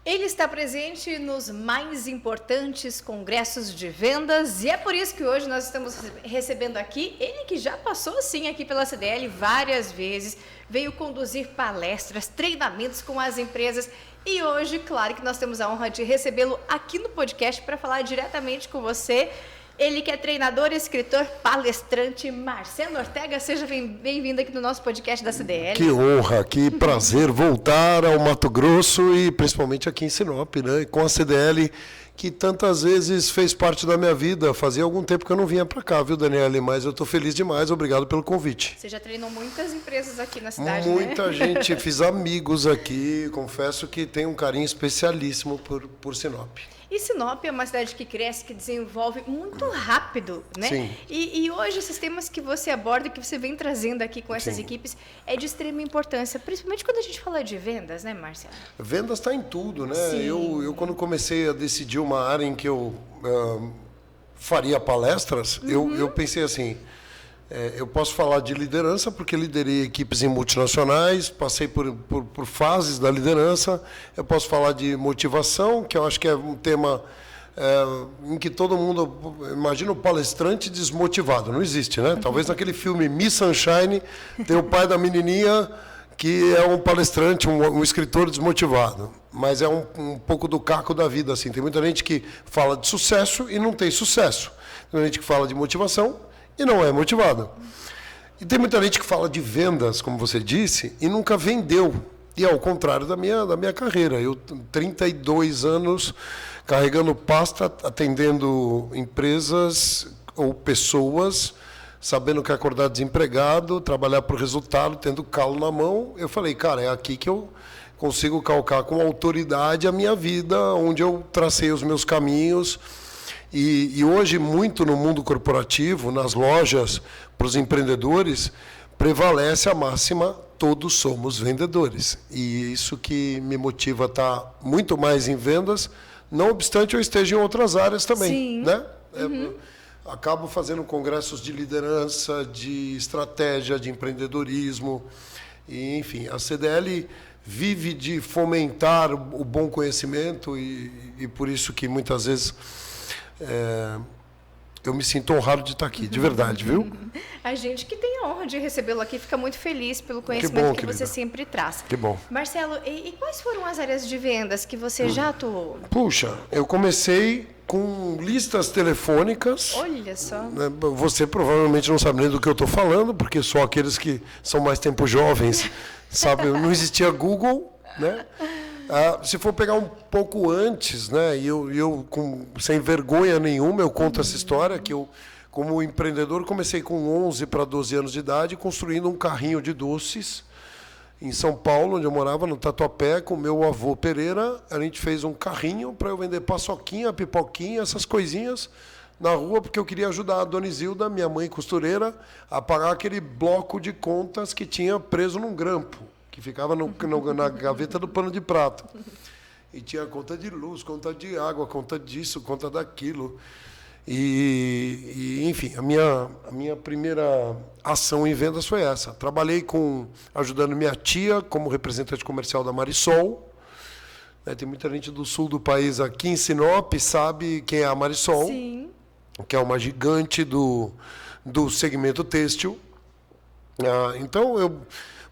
Ele está presente nos mais importantes congressos de vendas e é por isso que hoje nós estamos recebendo aqui ele que já passou sim aqui pela CDL várias vezes, veio conduzir palestras, treinamentos com as empresas e hoje, claro que nós temos a honra de recebê-lo aqui no podcast para falar diretamente com você. Ele que é treinador, escritor, palestrante, Marcelo Ortega, seja bem-vindo aqui no nosso podcast da CDL. Que honra, que prazer voltar ao Mato Grosso e principalmente aqui em Sinop, né? Com a CDL, que tantas vezes fez parte da minha vida. Fazia algum tempo que eu não vinha para cá, viu, Daniele? Mas eu estou feliz demais, obrigado pelo convite. Você já treinou muitas empresas aqui na cidade, Muita né? gente, fiz amigos aqui, confesso que tenho um carinho especialíssimo por Sinop. E Sinop é uma cidade que cresce, que desenvolve muito rápido, né? Sim. E hoje esses temas que você aborda, que você vem trazendo aqui com essas equipes, é de extrema importância, principalmente quando a gente fala de vendas, né, Marcelo? Vendas está em tudo, né? Sim. Eu quando comecei a decidir uma área em que eu faria palestras, eu pensei assim, eu posso falar de liderança, porque liderei equipes em multinacionais, passei por fases da liderança. Eu posso falar de motivação, que eu acho que é um tema em que todo mundo... Imagina o palestrante desmotivado, não existe, né? Talvez naquele filme Miss Sunshine tem o pai da menininha que é um palestrante, um escritor desmotivado. Mas é um pouco do caco da vida, assim. Tem muita gente que fala de sucesso e não tem sucesso. Tem gente que fala de motivação e não é motivado. E tem muita gente que fala de vendas, como você disse, e nunca vendeu. E é ao contrário da minha carreira. Eu, 32 anos, carregando pasta, atendendo empresas ou pessoas, sabendo que acordar desempregado, trabalhar por resultado, tendo calo na mão. Eu falei, cara, é aqui que eu consigo calcar com autoridade a minha vida, onde eu tracei os meus caminhos. E hoje, muito no mundo corporativo, nas lojas, para os empreendedores, prevalece a máxima, todos somos vendedores. E isso que me motiva a estar muito mais em vendas, não obstante eu esteja em outras áreas também. Sim. Né? Acabo fazendo congressos de liderança, de estratégia, de empreendedorismo. E, enfim, a CDL vive de fomentar o bom conhecimento e por isso que muitas vezes... eu me sinto honrado de estar aqui, de verdade, viu? A gente que tem a honra de recebê-lo aqui fica muito feliz pelo conhecimento que você sempre traz. Que bom. Marcelo, e quais foram as áreas de vendas que você já atuou? Puxa, eu comecei com listas telefônicas. Olha só. Você provavelmente não sabe nem do que eu estou falando, porque só aqueles que são mais tempo jovens sabem, não existia Google, né? Se for pegar um pouco antes, né, eu sem vergonha nenhuma, eu conto essa história, que eu, como empreendedor, comecei com 11 para 12 anos de idade, construindo um carrinho de doces em São Paulo, onde eu morava, no Tatuapé, com meu avô Pereira. A gente fez um carrinho para eu vender paçoquinha, pipoquinha, essas coisinhas na rua, porque eu queria ajudar a Dona Isilda, minha mãe costureira, a pagar aquele bloco de contas que tinha preso num grampo, que ficava na gaveta do pano de prato. E tinha conta de luz, conta de água, conta disso, conta daquilo. Enfim, a minha primeira ação em vendas foi essa. Trabalhei ajudando minha tia como representante comercial da Marisol. Tem muita gente do sul do país aqui em Sinop, sabe quem é a Marisol. Sim. Que é uma gigante do segmento têxtil. Então,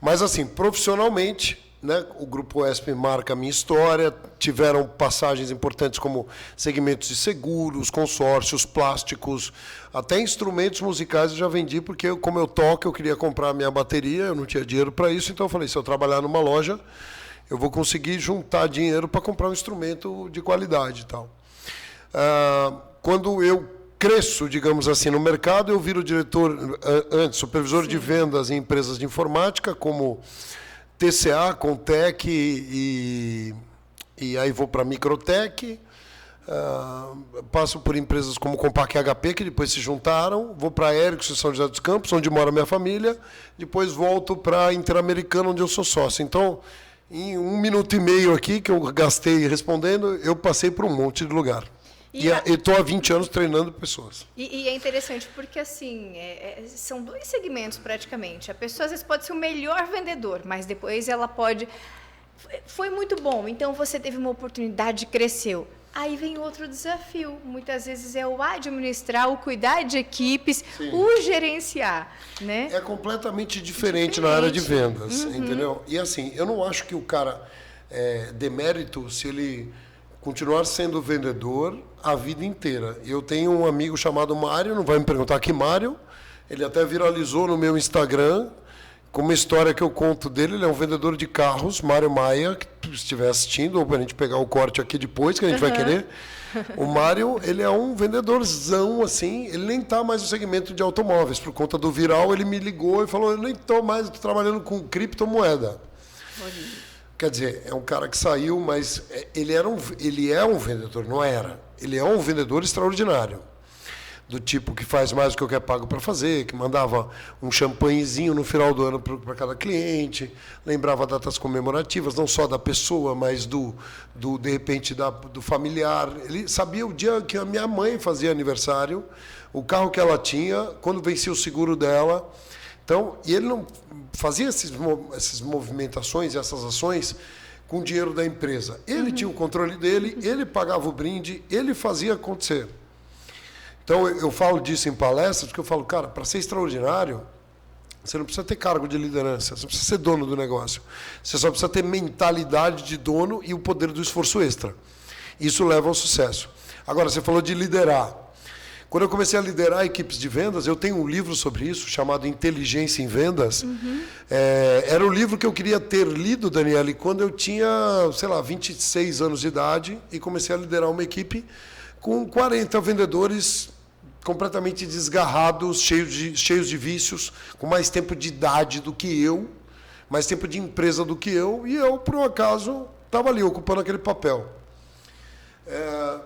mas assim, profissionalmente, né, o Grupo ESP marca a minha história, tiveram passagens importantes como segmentos de seguros, consórcios, plásticos, até instrumentos musicais eu já vendi, porque como eu toco, eu queria comprar a minha bateria, eu não tinha dinheiro para isso, então eu falei, se eu trabalhar numa loja, eu vou conseguir juntar dinheiro para comprar um instrumento de qualidade e tal. Quando eu cresço, digamos assim, no mercado, eu viro diretor, antes, supervisor de vendas em empresas de informática, como TCA, Contec e aí vou para a Microtec, passo por empresas como Compaq e HP, que depois se juntaram, vou para a Ericsson, São José dos Campos, onde mora a minha família, depois volto para a Interamericana, onde eu sou sócio. Então, em 1 minuto e meio aqui, que eu gastei respondendo, eu passei por um monte de lugar. E estou há 20 anos treinando pessoas. E é interessante porque, assim, são dois segmentos praticamente. A pessoa, às vezes, pode ser o melhor vendedor, mas depois ela pode... Foi muito bom, então você teve uma oportunidade, cresceu. Aí vem outro desafio. Muitas vezes é o administrar, o cuidar de equipes, Sim. o gerenciar, né? É completamente diferente na área de vendas, entendeu? E assim, eu não acho que o cara demérito se ele continuar sendo vendedor a vida inteira. Eu tenho um amigo chamado Mário, não vai me perguntar que Mário, ele até viralizou no meu Instagram, com uma história que eu conto dele. Ele é um vendedor de carros, Mário Maia, que tu estiver assistindo, ou para a gente pegar o corte aqui depois, que a gente vai querer. O Mário, ele é um vendedorzão, assim, ele nem está mais no segmento de automóveis. Por conta do viral, ele me ligou e falou, eu nem estou mais, estou trabalhando com criptomoeda. Quer dizer, é um cara que saiu, mas ele é um vendedor, não era. Ele é um vendedor extraordinário. Do tipo que faz mais do que eu quero pago para fazer, que mandava um champanhezinho no final do ano para cada cliente, lembrava datas comemorativas, não só da pessoa, mas de repente do familiar. Ele sabia o dia que a minha mãe fazia aniversário, o carro que ela tinha, quando vencia o seguro dela. Então, e ele não fazia essas movimentações, essas ações com o dinheiro da empresa. Ele tinha o controle dele, ele pagava o brinde, ele fazia acontecer. Então, eu falo disso em palestras, porque eu falo, cara, para ser extraordinário, você não precisa ter cargo de liderança, você não precisa ser dono do negócio. Você só precisa ter mentalidade de dono e o poder do esforço extra. Isso leva ao sucesso. Agora, você falou de liderar. Quando eu comecei a liderar equipes de vendas, eu tenho um livro sobre isso, chamado Inteligência em Vendas. Era o livro que eu queria ter lido, Daniele, quando eu tinha, 26 anos de idade, e comecei a liderar uma equipe com 40 vendedores completamente desgarrados, cheios de vícios, com mais tempo de idade do que eu, mais tempo de empresa do que eu, e eu, por um acaso, estava ali ocupando aquele papel.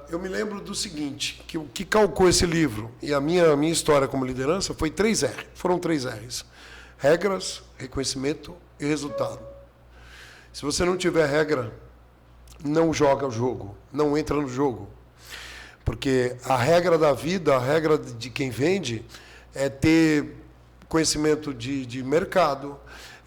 Eu me lembro do seguinte, que o que calcou esse livro e a minha história como liderança foi 3 R. Foram 3 R's. Regras, reconhecimento e resultado. Se você não tiver regra, não joga o jogo, não entra no jogo. Porque a regra da vida, a regra de quem vende, é ter conhecimento de mercado,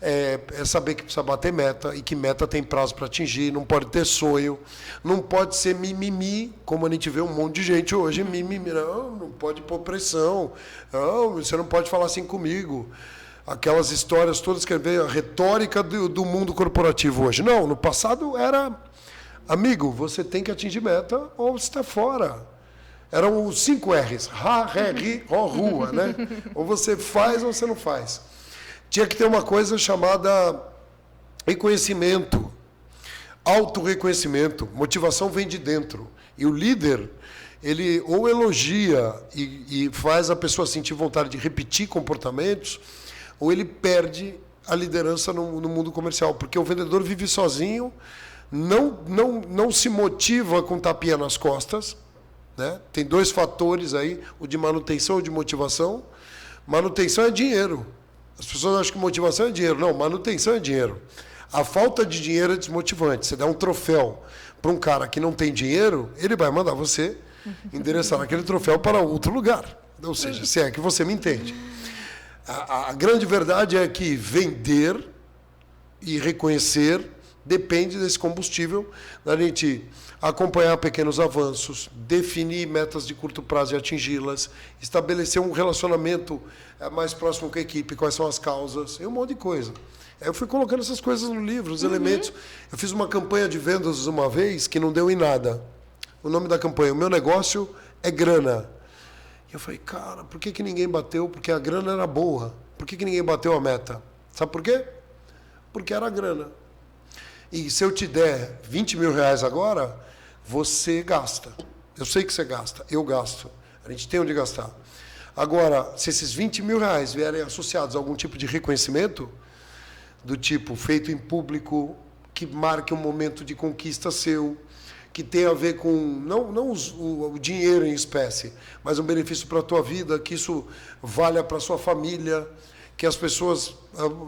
é saber que precisa bater meta e que meta tem prazo para atingir, não pode ter sonho, não pode ser mimimi, como a gente vê um monte de gente hoje, mimimi, não pode pôr pressão, não, você não pode falar assim comigo. Aquelas histórias todas que vê a retórica do mundo corporativo hoje. Não, no passado era, amigo, você tem que atingir meta ou você está fora. Eram os 5 R's, ra, ré, ri, ro, rua, né? Ou você faz ou você não faz. Tinha que ter uma coisa chamada reconhecimento, autorreconhecimento. Motivação vem de dentro. E o líder, ele ou elogia e faz a pessoa sentir vontade de repetir comportamentos, ou ele perde a liderança no mundo comercial. Porque o vendedor vive sozinho, não se motiva com tapinha nas costas, né? Tem 2 fatores aí, o de manutenção e o de motivação. Manutenção é dinheiro. As pessoas acham que motivação é dinheiro. Não, manutenção é dinheiro. A falta de dinheiro é desmotivante. Você dá um troféu para um cara que não tem dinheiro, ele vai mandar você endereçar aquele troféu para outro lugar. Ou seja, se é que você me entende. A grande verdade é que vender e reconhecer depende desse combustível, da gente acompanhar pequenos avanços, definir metas de curto prazo e atingi-las, estabelecer um relacionamento mais próximo com a equipe, quais são as causas, e um monte de coisa. Aí eu fui colocando essas coisas no livro, os elementos. Eu fiz uma campanha de vendas uma vez que não deu em nada. O nome da campanha, o meu negócio é grana. E eu falei, cara, por que ninguém bateu? Porque a grana era boa. Por que ninguém bateu a meta? Sabe por quê? Porque era grana. E se eu te der 20 mil reais agora, você gasta. Eu sei que você gasta, eu gasto. A gente tem onde gastar. Agora, se esses 20 mil reais vierem associados a algum tipo de reconhecimento, do tipo feito em público, que marque um momento de conquista seu, que tem a ver com, não o dinheiro em espécie, mas um benefício para a tua vida, que isso valha para a sua família, que as pessoas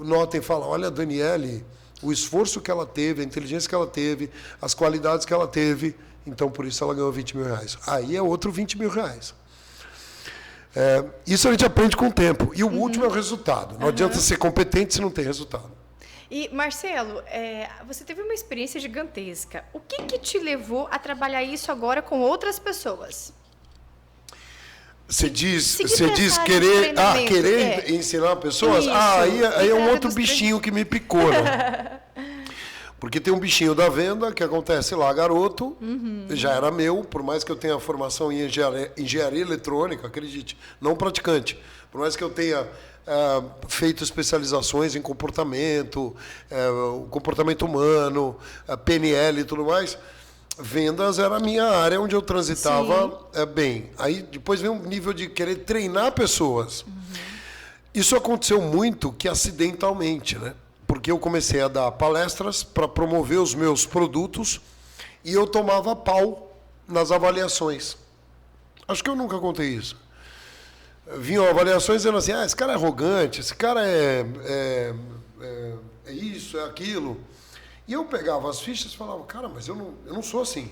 notem e falem, olha, Daniele, o esforço que ela teve, a inteligência que ela teve, as qualidades que ela teve, então por isso ela ganhou 20 mil reais. Aí é outro 20 mil reais. Isso a gente aprende com o tempo. E o último é o resultado. Não adianta ser competente se não tem resultado. E, Marcelo, você teve uma experiência gigantesca. O que te levou a trabalhar isso agora com outras pessoas? Você diz querer ensinar pessoas? Isso, Aí é um outro bichinho que me picou, né? Porque tem um bichinho da venda que acontece lá, garoto, já era meu, por mais que eu tenha formação em engenharia eletrônica, acredite, não praticante, por mais que eu tenha feito especializações em comportamento, comportamento humano, PNL e tudo mais, vendas era a minha área onde eu transitava bem. Aí depois vem um nível de querer treinar pessoas. Isso aconteceu muito que acidentalmente, né? Porque eu comecei a dar palestras para promover os meus produtos e eu tomava pau nas avaliações. Acho que eu nunca contei isso. Vinham avaliações dizendo assim, esse cara é arrogante, esse cara é isso, é aquilo. E eu pegava as fichas e falava, cara, mas eu não sou assim.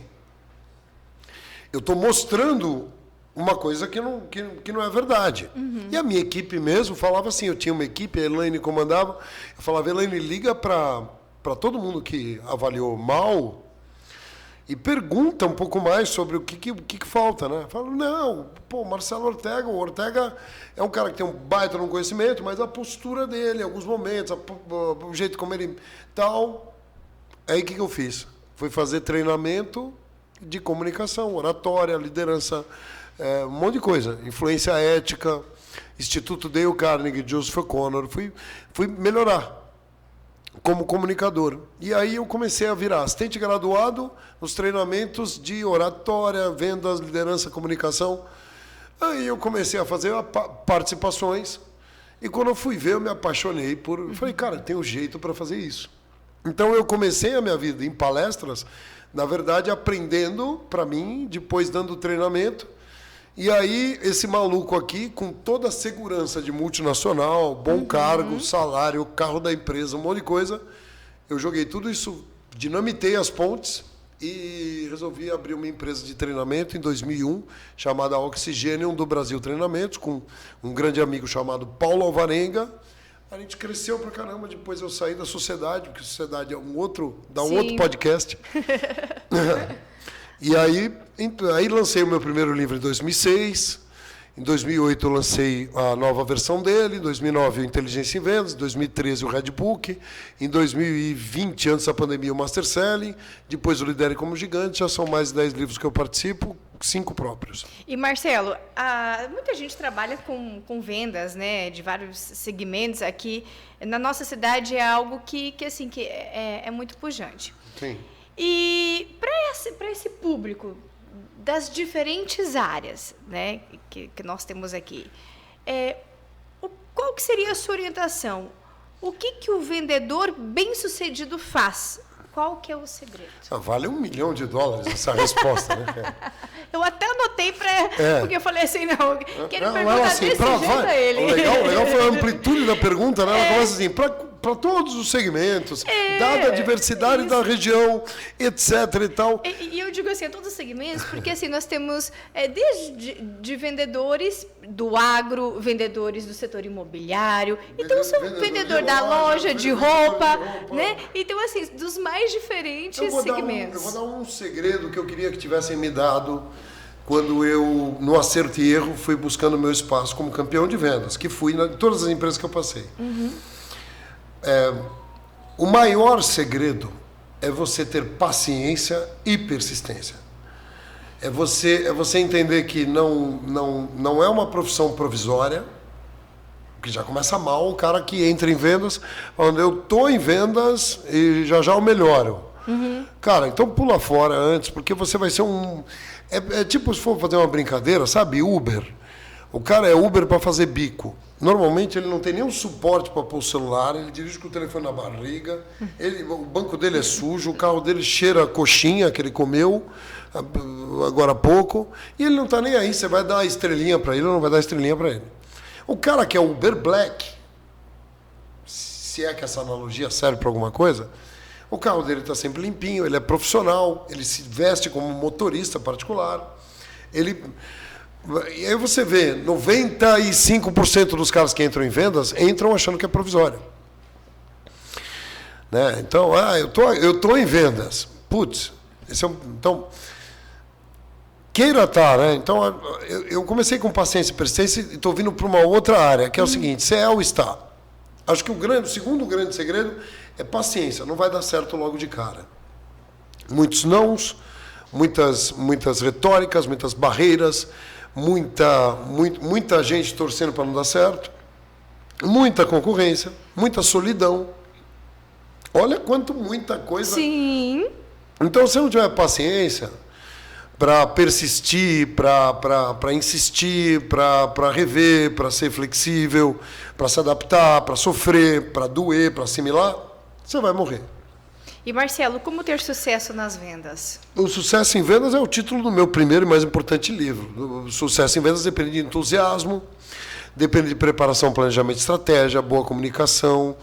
Eu estou mostrando uma coisa que não é verdade. E a minha equipe mesmo falava assim, eu tinha uma equipe, a Elaine comandava, eu falava, Elaine, liga para todo mundo que avaliou mal e pergunta um pouco mais sobre o que falta, né? Eu falo, não, Marcelo Ortega, o Ortega é um cara que tem um baita no conhecimento, mas a postura dele, em alguns momentos, o jeito como ele tal... Aí o que eu fiz? Fui fazer treinamento de comunicação, oratória, liderança, um monte de coisa. Influência ética, Instituto Dale Carnegie, Joseph O'Connor. Fui melhorar como comunicador. E aí eu comecei a virar assistente graduado nos treinamentos de oratória, vendas, liderança, comunicação. Aí eu comecei a fazer participações. E quando eu fui ver, eu me apaixonei por... Falei, cara, tem um jeito para fazer isso. Então, eu comecei a minha vida em palestras, na verdade, aprendendo para mim, depois dando treinamento. E aí, esse maluco aqui, com toda a segurança de multinacional, bom cargo, salário, carro da empresa, um monte de coisa, eu joguei tudo isso, dinamitei as pontes e resolvi abrir uma empresa de treinamento em 2001, chamada Oxigênio do Brasil Treinamentos, com um grande amigo chamado Paulo Alvarenga. A gente cresceu pra caramba, depois eu saí da sociedade, porque a sociedade é um outro podcast. E aí lancei o meu primeiro livro em 2006, em 2008 eu lancei a nova versão dele, em 2009 o Inteligência em Vendas, em 2013 o Red Book, em 2020, antes da pandemia, o Master Selling, depois o Lidere como Gigante, já são mais de 10 livros que eu participo, 5 próprios. E, Marcelo, muita gente trabalha com vendas, né, de vários segmentos aqui. Na nossa cidade é algo que é muito pujante. Sim. E para esse público das diferentes áreas, né, que nós temos aqui, qual que seria a sua orientação? O que o vendedor bem-sucedido faz? Qual que é o segredo? Vale $1 milhão essa resposta, né? Eu até anotei porque eu falei assim, quero perguntar assim, desse jeito a ele. O legal foi a amplitude da pergunta, né? Ela começa assim, para todos os segmentos, dada a diversidade da região, etc. e tal. E eu digo assim, a todos os segmentos, porque assim, nós temos desde de vendedores do agro, vendedores do setor imobiliário, então eu sou vendedor da loja de roupa, né? Então, assim, dos mais diferentes segmentos. Eu vou dar um segredo que eu queria que tivessem me dado quando eu, no acerto e erro, fui buscando meu espaço como campeão de vendas, que fui em todas as empresas que eu passei. O maior segredo é você ter paciência e persistência. É você entender que não é uma profissão provisória, que já começa mal o cara que entra em vendas, falando, eu estou em vendas e já eu melhoro. Cara, então pula fora antes, porque você vai ser um... É tipo, se for fazer uma brincadeira, sabe, Uber. O cara é Uber para fazer bico. Normalmente ele não tem nenhum suporte para pôr o celular, ele dirige com o telefone na barriga, o banco dele é sujo, o carro dele cheira a coxinha que ele comeu agora há pouco, e ele não está nem aí, você vai dar estrelinha para ele ou não vai dar estrelinha para ele. O cara que é Uber Black, se é que essa analogia serve para alguma coisa, o carro dele está sempre limpinho, ele é profissional, ele se veste como motorista particular. E aí você vê, 95% dos caras que entram em vendas entram achando que é provisório. Né? Então, eu tô em vendas. Putz, então, queira estar, né? Então, eu comecei com paciência e persistência e estou vindo para uma outra área, que é o seguinte, se é ou está. Acho que o segundo grande segredo é paciência, não vai dar certo logo de cara. Muitos nãos, muitas retóricas, muitas barreiras, muita gente torcendo para não dar certo, muita concorrência, muita solidão. Olha quanto muita coisa. Sim. Então, se não tiver paciência para persistir, para insistir, para rever, para ser flexível, para se adaptar, para sofrer, para doer, para assimilar, você vai morrer. E Marcelo, como ter sucesso nas vendas? O sucesso em vendas é o título do meu primeiro e mais importante livro. O sucesso em vendas depende de entusiasmo, depende de preparação, planejamento, estratégia, boa comunicação,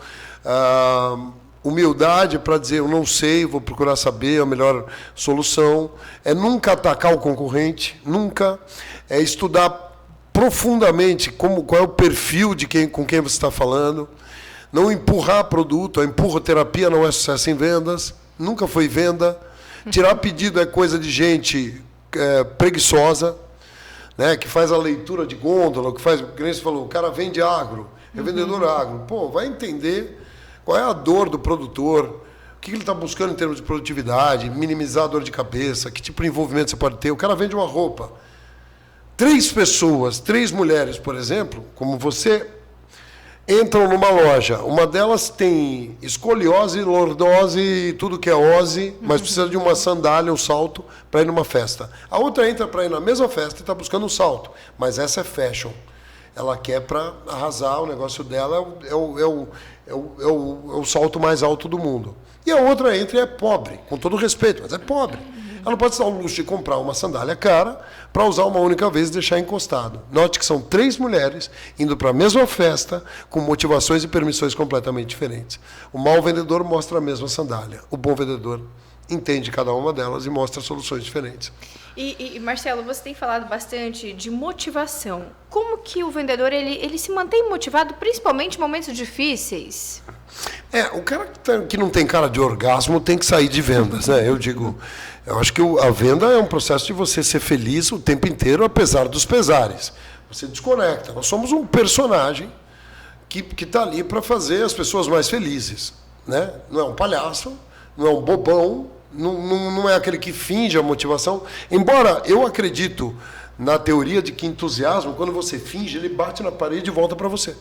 humildade para dizer eu não sei, vou procurar saber a melhor solução. É nunca atacar o concorrente, nunca. É estudar profundamente qual é o perfil com quem você está falando. Não empurrar produto, a empurroterapia não é sucesso em vendas, nunca foi venda. Tirar pedido é coisa de gente preguiçosa, né, que faz a leitura de gôndola, que faz, como você falou, o cara vende agro, é vendedor agro. Pô, vai entender qual é a dor do produtor, o que ele está buscando em termos de produtividade, minimizar a dor de cabeça, que tipo de envolvimento você pode ter. O cara vende uma roupa. 3 pessoas, 3 mulheres, por exemplo, como você, entram numa loja. Uma delas tem escoliose, lordose, tudo que é ose, mas precisa de uma sandália, um salto, para ir numa festa. A outra entra para ir na mesma festa e está buscando um salto, mas essa é fashion. Ela quer para arrasar, o negócio dela é o salto mais alto do mundo. E a outra entra e é pobre, com todo respeito, mas é pobre. Ela não pode se dar o luxo de comprar uma sandália cara para usar uma única vez e deixar encostado. Note que são 3 mulheres indo para a mesma festa com motivações e permissões completamente diferentes. O mau vendedor mostra a mesma sandália. O bom vendedor entende cada uma delas e mostra soluções diferentes. E Marcelo, você tem falado bastante de motivação. Como que o vendedor ele se mantém motivado, principalmente em momentos difíceis? O cara que não tem cara de orgasmo tem que sair de vendas, né? Eu acho que a venda é um processo de você ser feliz o tempo inteiro, apesar dos pesares. Você desconecta. Nós somos um personagem que está ali para fazer as pessoas mais felizes, né? Não é um palhaço, não é um bobão, não é aquele que finge a motivação. Embora eu acredito na teoria de que entusiasmo, quando você finge, ele bate na parede e volta para você.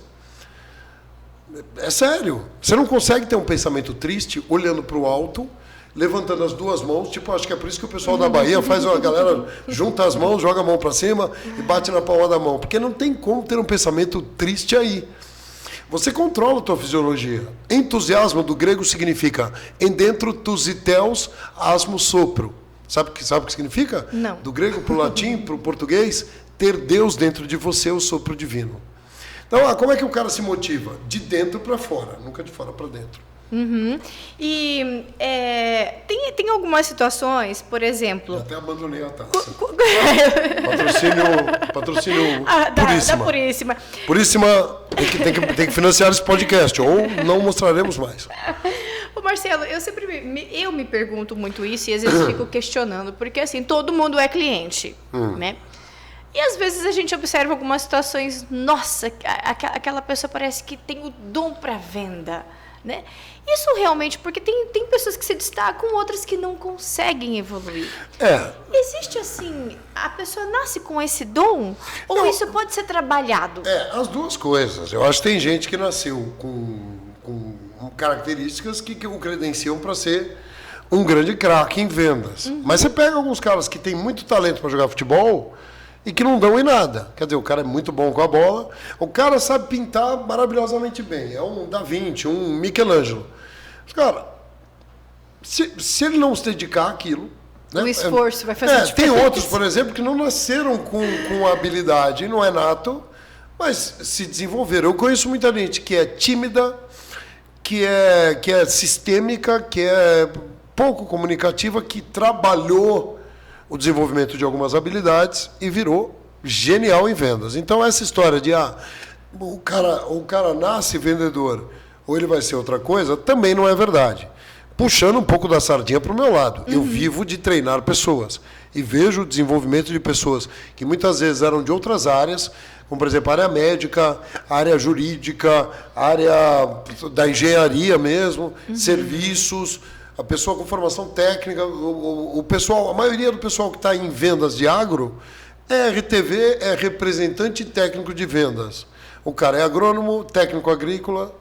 É sério. Você não consegue ter um pensamento triste olhando para o alto, levantando as 2 mãos. Tipo, acho que é por isso que o pessoal da Bahia faz a galera junta as mãos, joga a mão para cima e bate na palma da mão. Porque não tem como ter um pensamento triste aí. Você controla a tua fisiologia. Entusiasmo do grego significa endentro tus iteus asmo sopro. Sabe o que significa? Não. Do grego para o latim, para o português, ter Deus dentro de você, o sopro divino. Então, como é que o cara se motiva? De dentro para fora, nunca de fora para dentro. Uhum. E tem algumas situações, por exemplo... Eu até abandonei a taça. Patrocínio Puríssima. Da Puríssima. Puríssima tem que financiar esse podcast, ou não mostraremos mais. Ô Marcelo, eu me pergunto muito isso e às vezes fico questionando, porque assim, todo mundo é cliente, né? E às vezes a gente observa algumas situações, nossa, aquela pessoa parece que tem o dom para venda, né? Isso realmente, porque tem pessoas que se destacam, outras que não conseguem evoluir. Existe assim, a pessoa nasce com esse dom? Ou não, isso pode ser trabalhado? As 2 coisas. Eu acho que tem gente que nasceu com características que o credenciam para ser um grande craque em vendas. Mas você pega alguns caras que têm muito talento para jogar futebol e que não dão em nada. Quer dizer, o cara é muito bom com a bola, o cara sabe pintar maravilhosamente bem. É um Da Vinci, um Michelangelo. Cara, se ele não se dedicar àquilo... Né, o esforço vai fazer diferença. Tem outros, por exemplo, que não nasceram com habilidade, não é nato, mas se desenvolveram. Eu conheço muita gente que é tímida, que é sistêmica, que é pouco comunicativa, que trabalhou o desenvolvimento de algumas habilidades e virou genial em vendas. Então, essa história de o cara nasce vendedor ou ele vai ser outra coisa, também não é verdade. Puxando um pouco da sardinha para o meu lado. Eu vivo de treinar pessoas e vejo o desenvolvimento de pessoas que muitas vezes eram de outras áreas, como, por exemplo, a área médica, a área jurídica, a área da engenharia mesmo, serviços, a pessoa com formação técnica, o pessoal, a maioria do pessoal que está em vendas de agro é RTV, é representante técnico de vendas. O cara é agrônomo, técnico agrícola,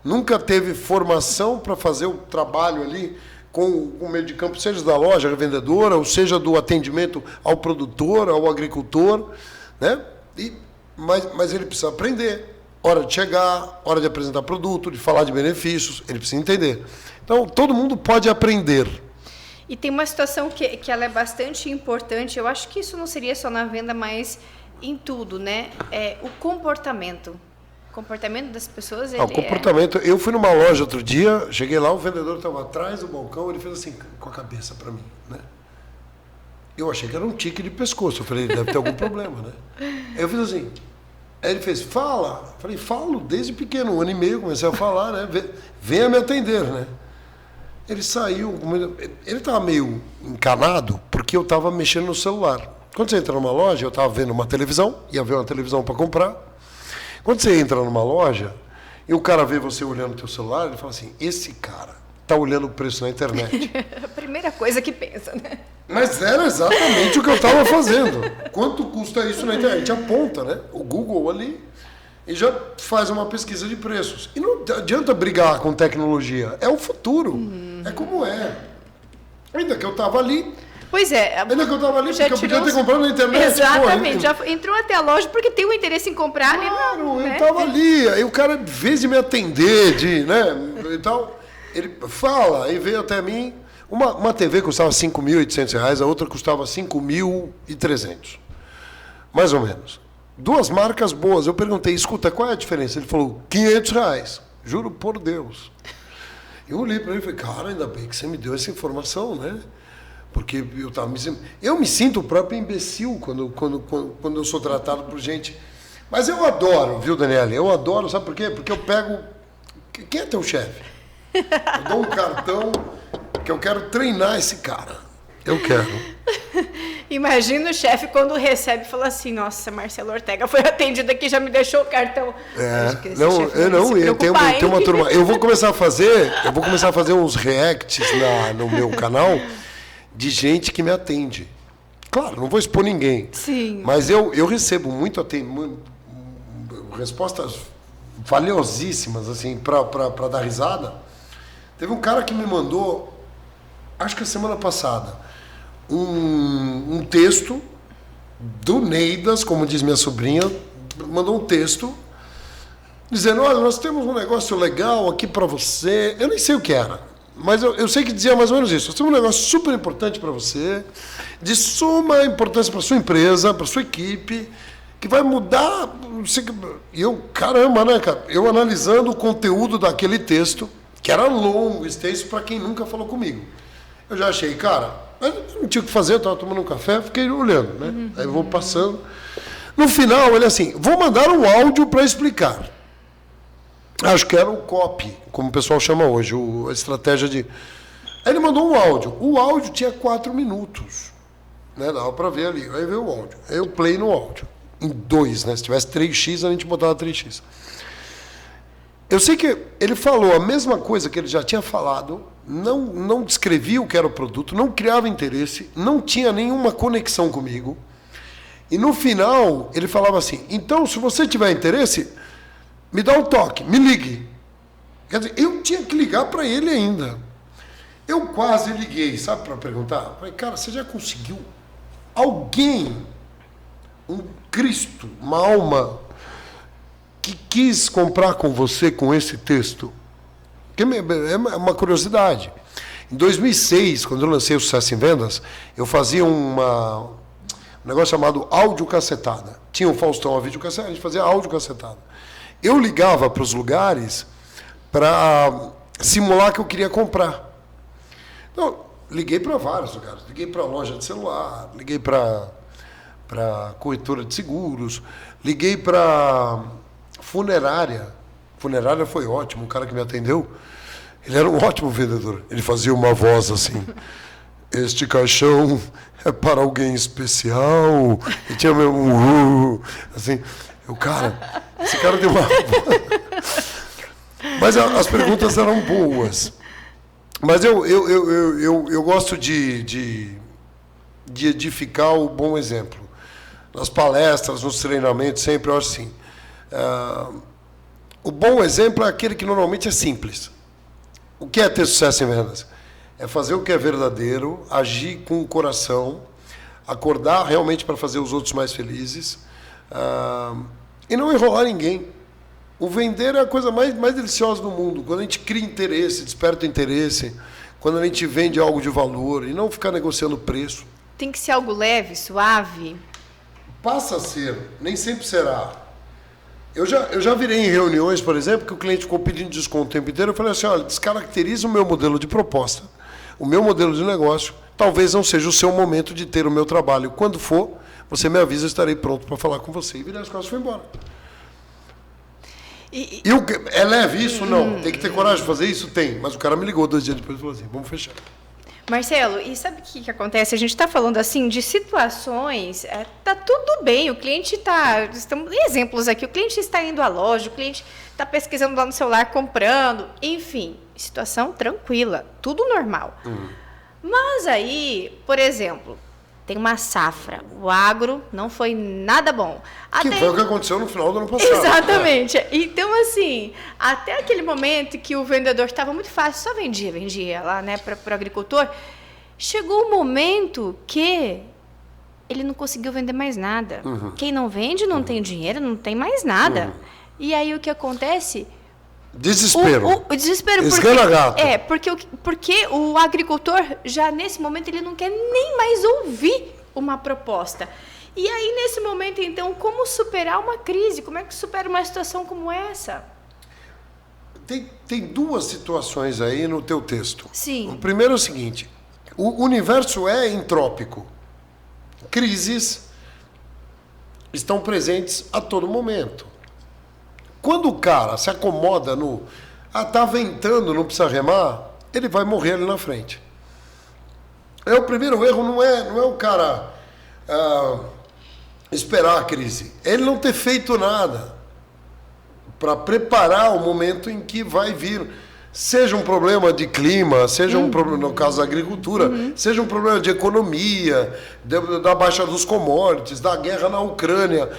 nunca teve formação para fazer o trabalho ali com o meio de campo, seja da loja revendedora, ou seja do atendimento ao produtor, ao agricultor, né? Mas ele precisa aprender, hora de chegar, hora de apresentar produto, de falar de benefícios, ele precisa entender. Então, todo mundo pode aprender. E tem uma situação que ela é bastante importante, eu acho que isso não seria só na venda, mas em tudo, né? É o comportamento. O comportamento das pessoas, O comportamento... Eu fui numa loja outro dia, cheguei lá, o vendedor estava atrás do balcão, ele fez assim, com a cabeça para mim, né? Eu achei que era um tique de pescoço. Eu falei, deve ter algum problema, né? Aí eu fiz assim. Aí ele fez, fala. Eu falei, falo desde pequeno, 1 ano e meio, comecei a falar, né? Venha me atender, né? Ele saiu, ele estava meio encanado, porque eu estava mexendo no celular. Quando você entra numa loja, eu estava vendo uma televisão, ia ver uma televisão para comprar. Quando você entra numa loja, e o cara vê você olhando o teu celular, ele fala assim, esse cara está olhando o preço na internet. A primeira coisa que pensa, né? Mas era exatamente o que eu estava fazendo. Quanto custa isso na internet? Aponta, né? O Google ali e já faz uma pesquisa de preços. E não adianta brigar com tecnologia. É o futuro. É como é. Ainda que eu estava ali. Pois é. Ainda que eu estava ali, porque eu podia ter comprado na internet. Exatamente. Já entrou até a loja porque tem um interesse em comprar. Claro, eu estava ali. Aí o cara, em vez de me atender, né, e tal, ele fala, aí veio até mim. Uma TV custava R$ 5.800, a outra custava R$ 5.300. Mais ou menos. 2 marcas boas. Eu perguntei, escuta, qual é a diferença? Ele falou, R$ 500. Juro por Deus. Eu olhei para ele e falei, cara, ainda bem que você me deu essa informação, né? Porque eu me sinto o próprio imbecil quando eu sou tratado por gente. Mas eu adoro, viu, Daniela? Eu adoro, sabe por quê? Porque eu pego... Quem é teu chefe? Eu dou um cartão... que eu quero treinar esse cara. Eu quero. Imagina o chefe quando recebe e fala assim, nossa, Marcelo Ortega foi atendido aqui, já me deixou o cartão. Tem uma turma. Eu vou começar a fazer uns reacts no meu canal de gente que me atende. Claro, não vou expor ninguém. Sim. Mas eu recebo respostas valiosíssimas, assim, para dar risada. Teve um cara que me mandou, acho que a semana passada, um texto do Neidas, como diz minha sobrinha, mandou um texto dizendo, olha, nós temos um negócio legal aqui para você. Eu nem sei o que era, mas eu sei que dizia mais ou menos isso. Nós temos um negócio super importante para você, de suma importância para sua empresa, para sua equipe, que vai mudar. E eu, caramba, né, cara? Eu analisando o conteúdo daquele texto, que era longo, extenso, para quem nunca falou comigo. Eu já achei, cara, mas eu não tinha o que fazer, eu estava tomando um café, fiquei olhando, né? Aí eu vou passando. No final, ele assim, vou mandar um áudio para explicar. Acho que era o copy, como o pessoal chama hoje, a estratégia de... Aí ele mandou um áudio. O áudio tinha 4 minutos. Né? Dava para ver ali. Aí veio o áudio. Aí eu play no áudio. Em 2, né? Se tivesse 3x, a gente botava 3x. Eu sei que ele falou a mesma coisa que ele já tinha falado, não descrevia o que era o produto, não criava interesse, não tinha nenhuma conexão comigo. E no final, ele falava assim, então, se você tiver interesse, me dá um toque, me ligue. Quer dizer, eu tinha que ligar para ele ainda. Eu quase liguei, sabe, para perguntar? Falei, cara, você já conseguiu alguém, um Cristo, uma alma, que quis comprar com você com esse texto? Que é uma curiosidade. Em 2006, quando eu lancei o Sucesso em Vendas, eu fazia um negócio chamado áudio-cacetada. Tinha o Faustão a videocacetada, a gente fazia áudio-cacetada. Eu ligava para os lugares para simular que eu queria comprar. Então, liguei para vários lugares. Liguei para loja de celular, liguei para corretora de seguros, liguei para funerária. Funerária foi ótimo, o cara que me atendeu, ele era um ótimo vendedor. Ele fazia uma voz assim: este caixão é para alguém especial. E tinha um assim, esse cara tem uma Mas as perguntas eram boas. Mas eu gosto de edificar o bom exemplo. Nas palestras, nos treinamentos, sempre eu acho assim. O bom exemplo é aquele que normalmente é simples. O que é ter sucesso em vendas? É fazer o que é verdadeiro, agir com o coração, acordar realmente para fazer os outros mais felizes, e não enrolar ninguém. O vender é a coisa mais deliciosa do mundo. Quando a gente cria interesse, desperta interesse, quando a gente vende algo de valor e não ficar negociando preço. Tem que ser algo leve, suave? Passa a ser, nem sempre será. Eu já virei em reuniões, por exemplo, que o cliente ficou pedindo desconto o tempo inteiro. Eu falei assim: olha, descaracteriza o meu modelo de proposta, o meu modelo de negócio. Talvez não seja o seu momento de ter o meu trabalho. Quando for, você me avisa, eu estarei pronto para falar com você. E virei as costas e fui embora. É leve isso? Não. Tem que ter coragem de fazer isso? Tem. Mas o cara me ligou 2 dias depois e falou assim: vamos fechar. Marcelo, e sabe o que acontece? A gente está falando assim de situações, tá tudo bem, o cliente está, estamos exemplos aqui, o cliente está indo à loja, o cliente está pesquisando lá no celular, comprando, enfim, situação tranquila, tudo normal. Mas aí, por exemplo, tem uma safra, o agro não foi nada bom. Que foi o que aconteceu no final do ano passado. Exatamente. Então, assim, até aquele momento que o vendedor estava muito fácil, só vendia lá, né, para o agricultor, chegou um momento que ele não conseguiu vender mais nada. Quem não vende não tem dinheiro, não tem mais nada. E aí o que acontece? Desespero. O desespero. Porque o agricultor, já nesse momento, ele não quer nem mais ouvir uma proposta. E aí, nesse momento, então, como superar uma crise? Como é que supera uma situação como essa? Tem 2 situações aí no teu texto. Sim. O primeiro é o seguinte: o universo é entrópico. Crises estão presentes a todo momento. Quando o cara se acomoda no tá ventando, não precisa remar, ele vai morrer ali na frente. O primeiro erro não é o cara esperar a crise. Ele não ter feito nada para preparar o momento em que vai vir. Seja um problema de clima, seja um problema, no caso da agricultura, seja um problema de economia, da baixa dos commodities, da guerra na Ucrânia.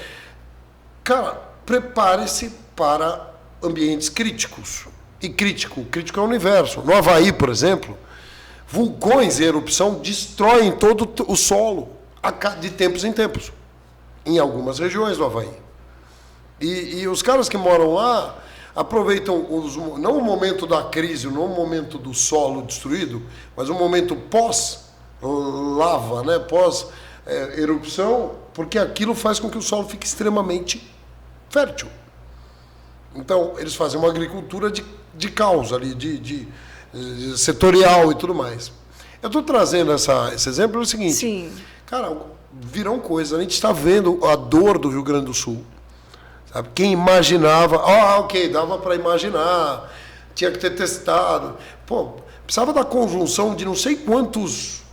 Cara, prepare-se para ambientes críticos. E crítico é o universo. No Havaí, por exemplo, vulcões em erupção destroem todo o solo de tempos em tempos, em algumas regiões do Havaí. E os caras que moram lá aproveitam não o momento da crise, não o momento do solo destruído, mas o momento pós-lava, né? Pós-erupção, porque aquilo faz com que o solo fique extremamente fértil. Então, eles fazem uma agricultura de caos ali, de setorial e tudo mais. Eu estou trazendo esse exemplo pelo seguinte. Sim. Cara, virão coisas. A gente está vendo a dor do Rio Grande do Sul. Sabe? Quem imaginava... ok, dava para imaginar. Tinha que ter testado. Pô, precisava da conjunção de não sei quantos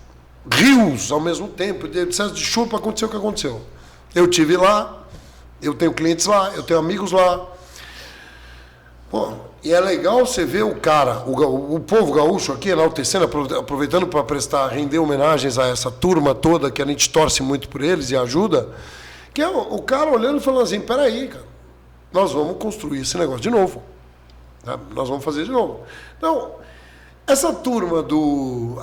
rios ao mesmo tempo, de excesso de chuva para acontecer o que aconteceu. Eu estive lá, eu tenho clientes lá, eu tenho amigos lá. Pô, e é legal você ver o cara, o povo gaúcho aqui, enaltecendo, aproveitando para render homenagens a essa turma toda, que a gente torce muito por eles e ajuda, que é o cara olhando e falando assim: peraí, cara, nós vamos construir esse negócio de novo. Tá? Nós vamos fazer de novo. Então, essa turma do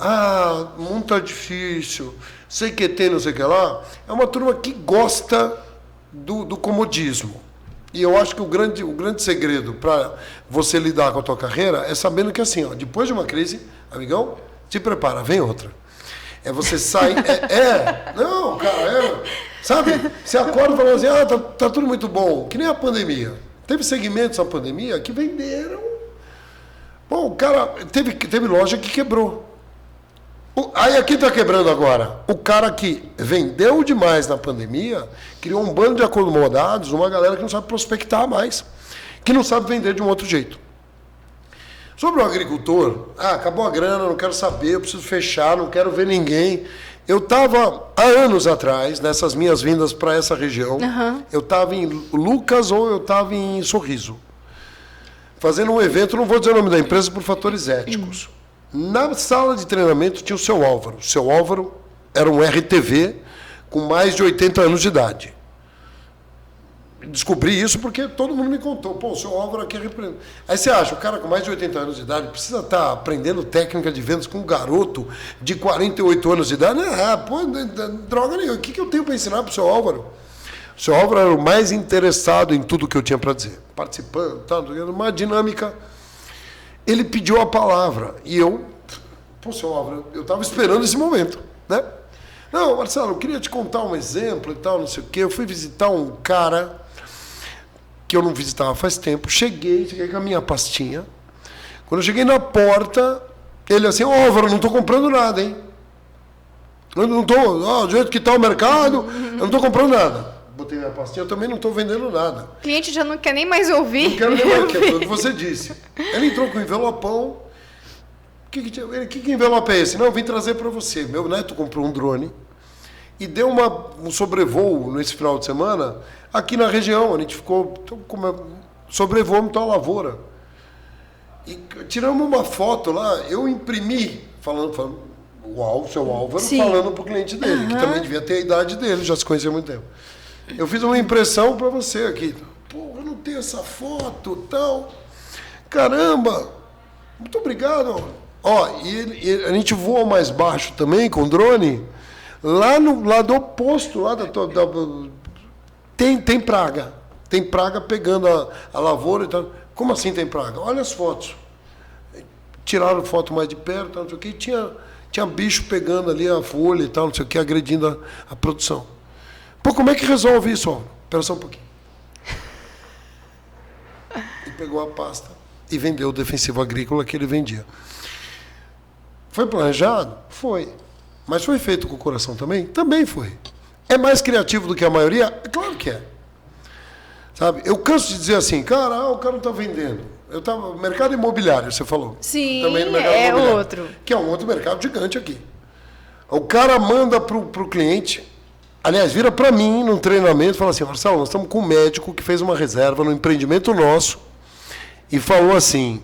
o mundo tá difícil, sei que tem, não sei o que lá, é uma turma que gosta do comodismo. E eu acho que o grande segredo para você lidar com a tua carreira é sabendo que assim, depois de uma crise, amigão, te prepara, vem outra. É você sair... Não, cara, sabe? Você acorda falando assim, tá tudo muito bom. Que nem a pandemia. Teve segmentos na pandemia que venderam Bom, o cara teve loja que quebrou. Aí aqui está quebrando agora. O cara que vendeu demais na pandemia, criou um bando de acomodados, uma galera que não sabe prospectar mais, que não sabe vender de um outro jeito. Sobre o agricultor, acabou a grana, não quero saber, eu preciso fechar, não quero ver ninguém. Eu estava, há anos atrás, nessas minhas vindas para essa região, eu estava em Lucas ou eu estava em Sorriso, fazendo um evento, não vou dizer o nome da empresa por fatores éticos. Na sala de treinamento tinha o seu Álvaro. O seu Álvaro era um RTV com mais de 80 anos de idade. Descobri isso porque todo mundo me contou. Pô, o seu Álvaro aqui é representante. Aí você acha, o cara com mais de 80 anos de idade precisa estar aprendendo técnica de vendas com um garoto de 48 anos de idade? Droga nenhuma. O que eu tenho para ensinar para o seu Álvaro? O seu Álvaro era o mais interessado em tudo que eu tinha para dizer. Participando, uma dinâmica. Ele pediu a palavra e seu Álvaro, eu estava esperando esse momento, né? Não, Marcelo, eu queria te contar um exemplo e tal, não sei o quê. Eu fui visitar um cara que eu não visitava faz tempo. Cheguei com a minha pastinha. Quando eu cheguei na porta, ele assim, Álvaro, não estou comprando nada, hein? Eu não estou, do jeito que está o mercado, eu não estou comprando nada. Botei minha pastinha, eu também não estou vendendo nada. O cliente já não quer nem mais ouvir. Não quero nem mais, que é o que você disse. Ele entrou com o envelopão. Que envelope é esse? Não, eu vim trazer para você. Meu neto comprou um drone e deu um sobrevoo nesse final de semana aqui na região. A gente ficou, sobrevoamos a lavoura. E tiramos uma foto lá, eu imprimi, falando o seu Álvaro, sim, falando para o cliente dele, que também devia ter a idade dele, já se conhecia há muito tempo. Eu fiz uma impressão para você aqui. Pô, eu não tenho essa foto, tal. Caramba, muito obrigado. E a gente voa mais baixo também com drone. Lá no lado oposto, tem praga. Tem praga pegando a lavoura e tal. Como assim tem praga? Olha as fotos. Tiraram foto mais de perto, não sei o que. Tinha bicho pegando ali a folha e tal, não sei o que, agredindo a produção. Pô, como é que resolve isso? Espera só um pouquinho. E pegou a pasta e vendeu o defensivo agrícola que ele vendia. Foi planejado? Foi. Mas foi feito com o coração também? Também foi. É mais criativo do que a maioria? Claro que é. Sabe? Eu canso de dizer assim, o cara não está vendendo. Mercado imobiliário, você falou. Sim, também no mercado imobiliário, outro. Que é um outro mercado gigante aqui. O cara manda para o cliente, aliás, vira para mim num treinamento e fala assim, Marcelo, nós estamos com um médico que fez uma reserva no empreendimento nosso e falou assim,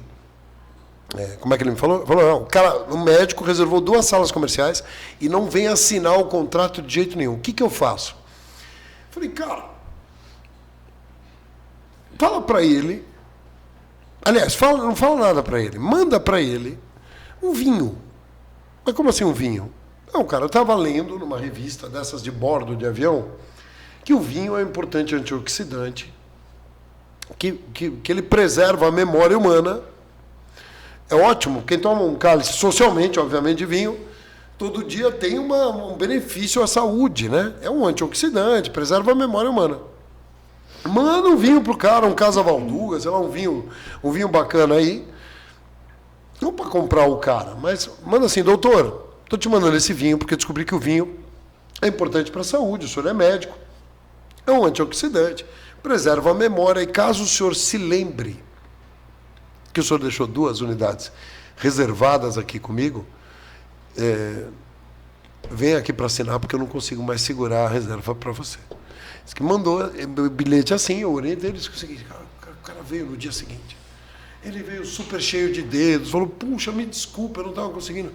como é que ele me falou? Falou, o médico reservou 2 salas comerciais e não vem assinar o contrato de jeito nenhum. O que eu faço? Falei, cara, fala para ele, aliás, não fala nada para ele, manda para ele um vinho. Mas como assim um vinho? Não, cara, eu estava lendo numa revista dessas de bordo de avião que o vinho é um importante antioxidante, que ele preserva a memória humana. É ótimo, quem toma um cálice socialmente, obviamente, de vinho, todo dia tem um benefício à saúde, né? É um antioxidante, preserva a memória humana. Manda um vinho pro cara, um Casa Valduga, sei lá, um vinho bacana aí. Não para comprar o cara, mas manda assim, doutor, estou te mandando esse vinho porque descobri que o vinho é importante para a saúde, o senhor é médico, é um antioxidante, preserva a memória e caso o senhor se lembre que o senhor deixou 2 unidades reservadas aqui comigo, vem aqui para assinar porque eu não consigo mais segurar a reserva para você. Diz que mandou o bilhete assim, eu orientei ele, disse o seguinte, o cara veio no dia seguinte. Ele veio super cheio de dedos, falou, puxa, me desculpa, eu não estava conseguindo.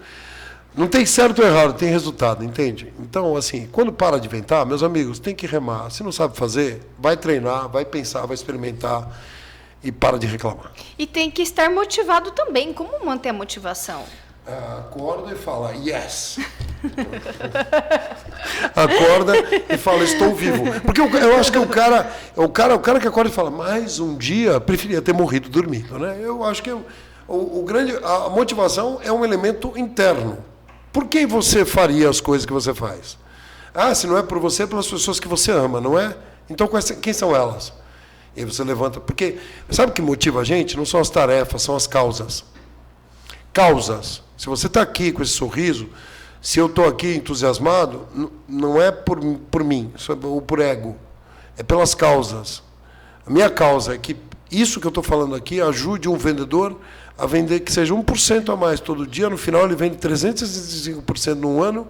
Não tem certo ou errado, tem resultado, entende? Então, assim, quando para de inventar, meus amigos, tem que remar. Se não sabe fazer, vai treinar, vai pensar, vai experimentar e para de reclamar. E tem que estar motivado também. Como manter a motivação? Acorda e fala, yes. Acorda e fala, estou vivo. Porque eu acho que o cara que acorda e fala, mais um dia, preferia ter morrido dormindo, né? Eu acho que a motivação é um elemento interno. Por que você faria as coisas que você faz? Se não é por você, é pelas pessoas que você ama, não é? Então, quem são elas? E aí você levanta. Porque sabe o que motiva a gente? Não são as tarefas, são as causas. causas. Se você está aqui com esse sorriso, se eu estou aqui entusiasmado, não é por mim, ou por ego, é pelas causas. A minha causa é que isso que eu estou falando aqui ajude um vendedor a vender que seja 1% a mais todo dia, no final ele vende 365% num ano,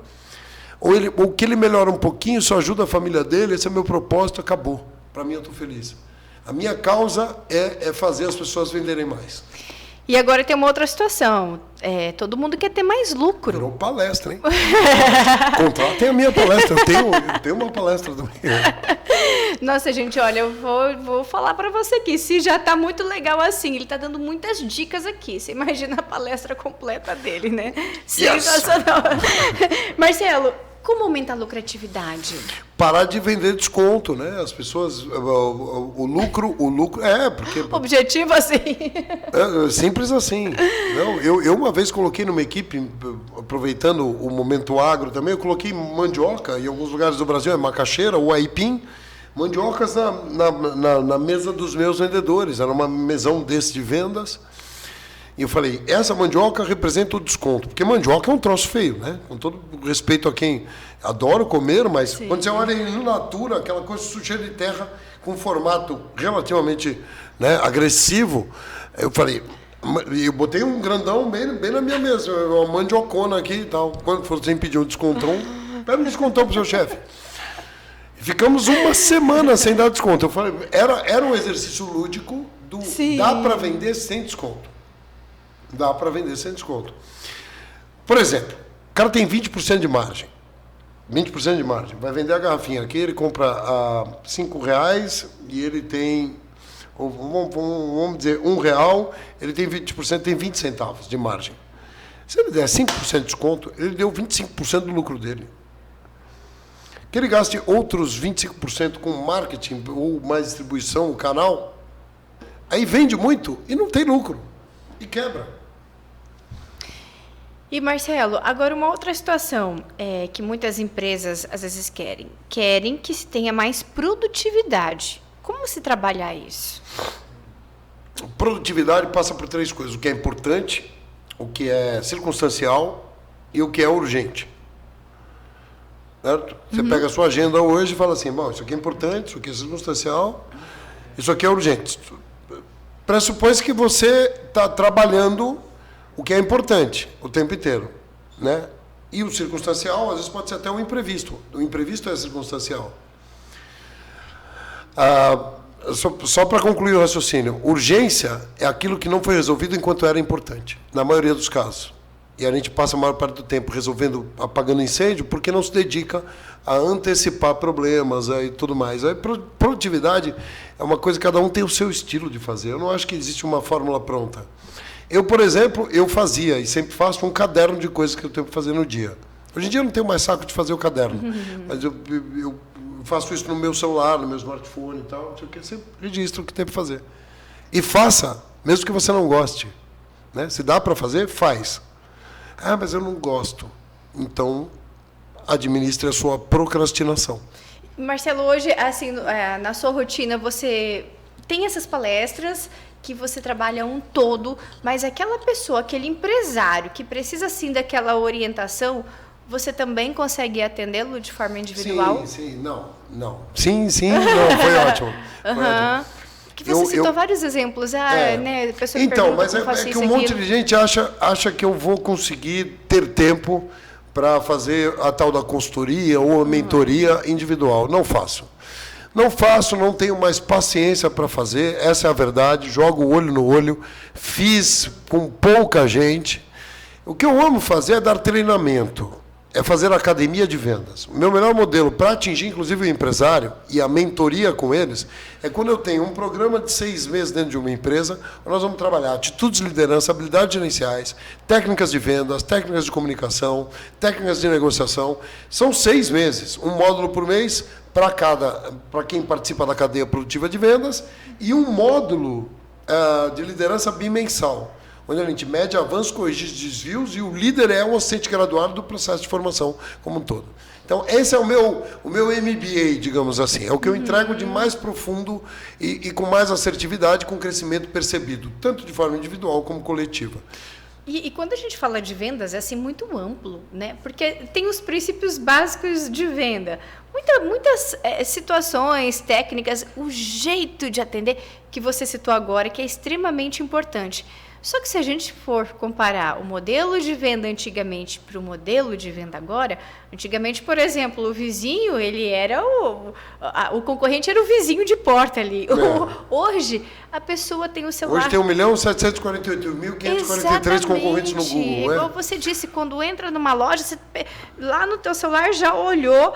ou que ele melhora um pouquinho, isso ajuda a família dele, esse é o meu propósito, acabou. Para mim eu estou feliz. A minha causa é fazer as pessoas venderem mais. E agora tem uma outra situação. Todo mundo quer ter mais lucro. Virou palestra, hein? Contratem a minha palestra. Eu tenho uma palestra também. Nossa, gente, olha, eu vou falar para você aqui. Se já está muito legal assim, ele está dando muitas dicas aqui. Você imagina a palestra completa dele, né? Yes. Sensacional. Marcelo, como aumentar a lucratividade? Parar de vender desconto, né? As pessoas, o lucro, porque... Objetivo assim. Simples assim. Não, eu uma vez coloquei numa equipe, aproveitando o momento agro também, eu coloquei mandioca, em alguns lugares do Brasil, macaxeira ou aipim, mandiocas na mesa dos meus vendedores. Era uma mesão desse de vendas. E eu falei, essa mandioca representa o desconto, porque mandioca é um troço feio, né? Com todo respeito a quem adora comer, mas sim, quando você olha in natura, aquela coisa sujeira de terra, com formato relativamente, né, agressivo, eu falei, eu botei um grandão bem na minha mesa, uma mandiocona aqui e tal. Quando você pedir um descontão, pega um descontão pro seu chefe. Ficamos uma semana sem dar desconto. Eu falei, era um exercício lúdico dá para vender sem desconto. Dá para vender sem desconto. Por exemplo, o cara tem 20% de margem. 20% de margem. Vai vender a garrafinha aqui, ele compra a R$5 e ele tem, vamos dizer, R$1, ele tem 20%, tem 20 centavos de margem. Se ele der 5% de desconto, ele deu 25% do lucro dele. Que ele gaste outros 25% com marketing ou mais distribuição, o canal, aí vende muito e não tem lucro. E quebra. E, Marcelo, agora uma outra situação que muitas empresas às vezes querem que se tenha mais produtividade. Como se trabalhar isso? Produtividade passa por 3 coisas: o que é importante, o que é circunstancial e o que é urgente. Certo? Você pega a sua agenda hoje e fala assim, bom, isso aqui é importante, isso aqui é circunstancial, isso aqui é urgente. Pressupõe que você está trabalhando o que é importante o tempo inteiro, né? E o circunstancial, às vezes, pode ser até um imprevisto. O imprevisto é circunstancial. Só para concluir o raciocínio, urgência é aquilo que não foi resolvido enquanto era importante, na maioria dos casos. E a gente passa a maior parte do tempo apagando incêndio porque não se dedica a antecipar problemas e tudo mais. A produtividade é uma coisa que cada um tem o seu estilo de fazer. Eu não acho que existe uma fórmula pronta. Eu, por exemplo, fazia e sempre faço um caderno de coisas que eu tenho que fazer no dia. Hoje em dia eu não tenho mais saco de fazer o caderno, mas eu faço isso no meu celular, no meu smartphone e tal, não sei o que, sempre registro o que tem para fazer. E faça, mesmo que você não goste. Né? Se dá para fazer, faz. Ah, mas eu não gosto. Então, administre a sua procrastinação. Marcelo, hoje, assim, na sua rotina, você tem essas palestras que você trabalha um todo, mas aquela pessoa, aquele empresário que precisa, sim, daquela orientação, você também consegue atendê-lo de forma individual? Sim, não. Sim, não, foi ótimo. Foi ótimo. Que você citou vários exemplos, né? A pessoa então, mas é que um monte de gente acha que eu vou conseguir ter tempo para fazer a tal da consultoria ou a mentoria individual. Não faço. Não tenho mais paciência para fazer, essa é a verdade, jogo o olho no olho, fiz com pouca gente. O que eu amo fazer é dar treinamento, é fazer academia de vendas. O meu melhor modelo para atingir, inclusive, o empresário e a mentoria com eles, é quando eu tenho um programa de 6 meses dentro de uma empresa, onde nós vamos trabalhar atitudes de liderança, habilidades gerenciais, técnicas de vendas, técnicas de comunicação, técnicas de negociação. São 6 meses, um módulo por mês para quem participa da cadeia produtiva de vendas e um módulo de liderança bimensal, onde a gente mede avanços, corrige desvios e o líder é um assistente graduado do processo de formação como um todo. Então, esse é o meu MBA, digamos assim. É o que eu entrego de mais profundo e com mais assertividade, com crescimento percebido, tanto de forma individual como coletiva. E quando a gente fala de vendas, é assim muito amplo, né? Porque tem os princípios básicos de venda. Muitas situações técnicas, o jeito de atender que você citou agora, que é extremamente importante. Só que se a gente for comparar o modelo de venda antigamente para o modelo de venda agora, antigamente, por exemplo, o vizinho, ele era o concorrente era o vizinho de porta ali. Hoje, a pessoa tem o celular... Hoje tem 1.748.543 concorrentes no Google. Igual você disse, quando entra numa loja, você, lá no teu celular já olhou...